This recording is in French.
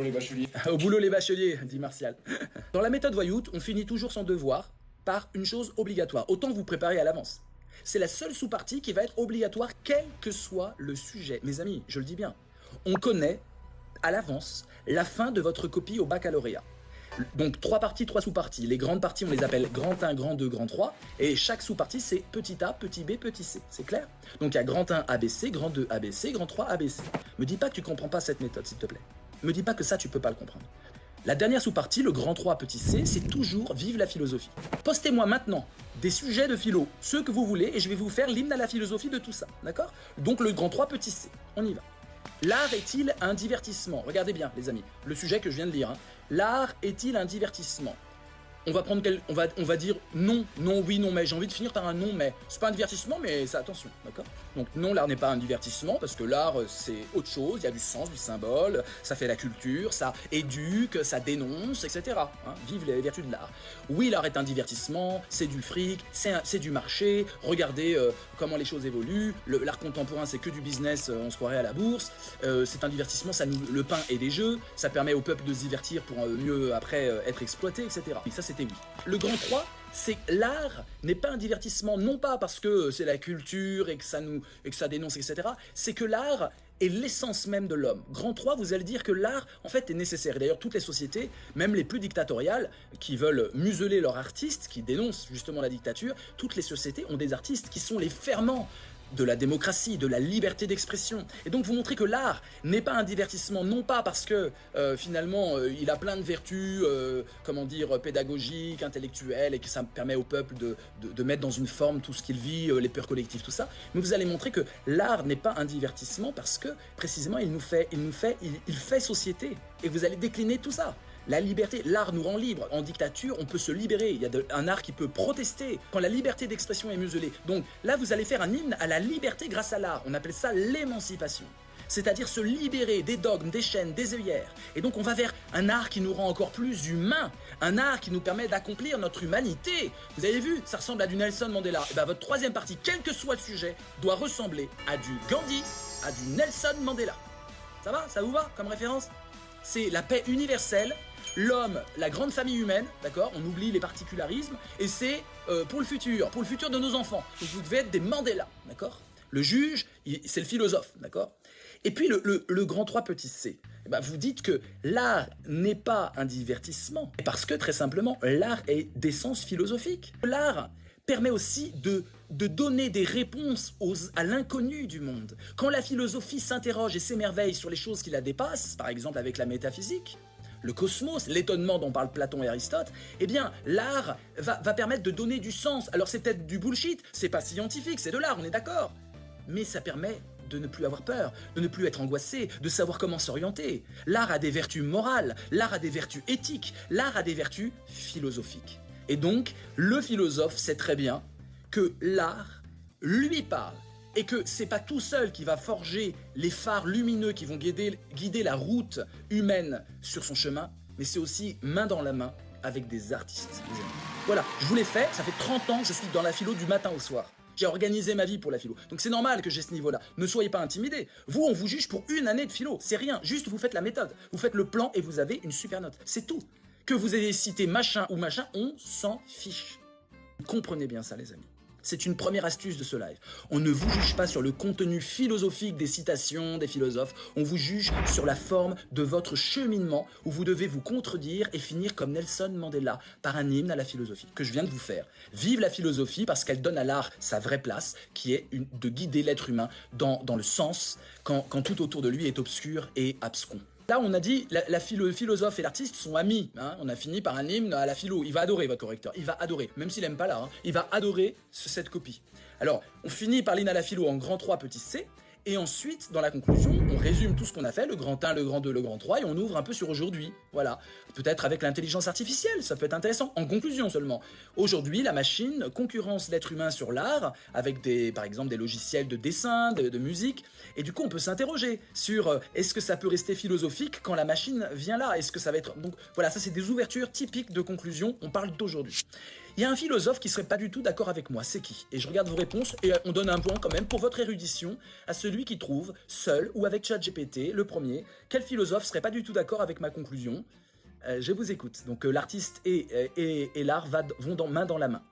boulot les bacheliers. Au boulot les bacheliers, dit Martial. Dans la méthode voyoute, on finit toujours son devoir par une chose obligatoire. Autant vous préparer à l'avance. C'est la seule sous-partie qui va être obligatoire, quel que soit le sujet. Mes amis, je le dis bien, on connaît à l'avance la fin de votre copie au baccalauréat. Donc 3 parties, 3 sous-parties. Les grandes parties, on les appelle grand 1, grand 2, grand 3. Et chaque sous-partie, c'est petit a, petit b, petit c. C'est clair? Donc il y a grand 1 ABC, grand 2 ABC, grand 3 ABC. Me dis pas que tu comprends pas cette méthode, s'il te plaît. Me dis pas que ça, tu peux pas le comprendre. La dernière sous-partie, le grand 3 petit c, c'est toujours vive la philosophie. Postez-moi maintenant des sujets de philo, ceux que vous voulez, et je vais vous faire l'hymne à la philosophie de tout ça, d'accord? Donc le grand 3 petit c, on y va. L'art est-il un divertissement? Regardez bien, les amis, le sujet que je viens de lire. Hein. L'art est-il un divertissement? On va prendre on va dire non, non, oui, non, mais. J'ai envie de finir par un non, mais. C'est pas un divertissement, mais ça, attention, d'accord? Donc non, l'art n'est pas un divertissement, parce que l'art, c'est autre chose, il y a du sens, du symbole, ça fait la culture, ça éduque, ça dénonce, etc. Hein, vive les vertus de l'art. Oui, l'art est un divertissement, c'est du fric, c'est du marché, regardez comment les choses évoluent, l'art contemporain, c'est que du business, on se croirait à la bourse, c'est un divertissement, ça nous, le pain et des jeux, ça permet au peuple de se divertir pour mieux, après, être exploité, etc. Et ça, c'était oui. Le grand 3, c'est l'art n'est pas un divertissement, non pas parce que c'est la culture et que ça dénonce, etc. C'est que l'art est l'essence même de l'homme. Grand 3, vous allez dire que l'art, en fait, est nécessaire. Et d'ailleurs, toutes les sociétés, même les plus dictatoriales, qui veulent museler leurs artistes, qui dénoncent justement la dictature, toutes les sociétés ont des artistes qui sont les ferments de la démocratie, de la liberté d'expression. Et donc vous montrez que l'art n'est pas un divertissement, non pas parce que finalement il a plein de vertus, comment dire, pédagogiques, intellectuelles, et que ça permet au peuple de mettre dans une forme tout ce qu'il vit, les peurs collectives, tout ça. Mais vous allez montrer que l'art n'est pas un divertissement parce que précisément il fait société. Et vous allez décliner tout ça. La liberté, l'art nous rend libres. En dictature, on peut se libérer. Il y a un art qui peut protester quand la liberté d'expression est muselée. Donc là, vous allez faire un hymne à la liberté grâce à l'art. On appelle ça l'émancipation. C'est-à-dire se libérer des dogmes, des chaînes, des œillères. Et donc on va vers un art qui nous rend encore plus humains, un art qui nous permet d'accomplir notre humanité. Vous avez vu, ça ressemble à du Nelson Mandela. Et bien votre troisième partie, quel que soit le sujet, doit ressembler à du Gandhi, à du Nelson Mandela. Ça va? Ça vous va comme référence? C'est la paix universelle, l'homme, la grande famille humaine, d'accord? On oublie les particularismes, et c'est pour le futur de nos enfants. Donc vous devez être des Mandela, d'accord? Le juge, c'est le philosophe, d'accord? Et puis le grand 3 petit c, eh ben, vous dites que l'art n'est pas un divertissement, parce que très simplement, l'art est d'essence philosophique. L'art permet aussi de donner des réponses à l'inconnu du monde. Quand la philosophie s'interroge et s'émerveille sur les choses qui la dépassent, par exemple avec la métaphysique, le cosmos, l'étonnement dont parlent Platon et Aristote, eh bien, l'art va permettre de donner du sens. Alors c'est peut-être du bullshit, c'est pas scientifique, c'est de l'art, on est d'accord. Mais ça permet de ne plus avoir peur, de ne plus être angoissé, de savoir comment s'orienter. L'art a des vertus morales, l'art a des vertus éthiques, l'art a des vertus philosophiques. Et donc, le philosophe sait très bien que l'art lui parle et que c'est pas tout seul qui va forger les phares lumineux qui vont guider la route humaine sur son chemin, mais c'est aussi main dans la main avec des artistes. Voilà, je vous l'ai fait, ça fait 30 ans que je suis dans la philo du matin au soir. J'ai organisé ma vie pour la philo. Donc c'est normal que j'ai ce niveau-là. Ne soyez pas intimidés. Vous, on vous juge pour une année de philo. C'est rien. Juste, vous faites la méthode. Vous faites le plan et vous avez une super note. C'est tout. Que vous ayez cité machin ou machin, on s'en fiche. Comprenez bien ça, les amis. C'est une première astuce de ce live. On ne vous juge pas sur le contenu philosophique des citations des philosophes, on vous juge sur la forme de votre cheminement où vous devez vous contredire et finir comme Nelson Mandela par un hymne à la philosophie que je viens de vous faire. Vive la philosophie parce qu'elle donne à l'art sa vraie place, qui est de guider l'être humain dans le sens quand tout autour de lui est obscur et abscon. Là, on a dit, le philosophe et l'artiste sont amis. Hein, on a fini par un hymne à la philo. Il va adorer votre correcteur. Il va adorer. Même s'il aime pas là, hein, il va adorer cette copie. Alors, on finit par l'hymne à la philo en grand 3 petit c. Et ensuite, dans la conclusion, on résume tout ce qu'on a fait, le grand 1, le grand 2, le grand 3, et on ouvre un peu sur aujourd'hui. Voilà. Peut-être avec l'intelligence artificielle, ça peut être intéressant. En conclusion seulement. Aujourd'hui, la machine concurrence l'être humain sur l'art, avec par exemple, des logiciels de dessin, de musique. Et du coup, on peut s'interroger sur est-ce que ça peut rester philosophique quand la machine vient là? Est-ce que ça va être... Donc voilà, ça c'est des ouvertures typiques de conclusion. On parle d'aujourd'hui. Il y a un philosophe qui serait pas du tout d'accord avec moi, c'est qui? Et je regarde vos réponses et on donne un point quand même pour votre érudition à celui qui trouve, seul ou avec ChatGPT, le premier, quel philosophe serait pas du tout d'accord avec ma conclusion. Je vous écoute. Donc l'artiste et l'art vont main dans la main.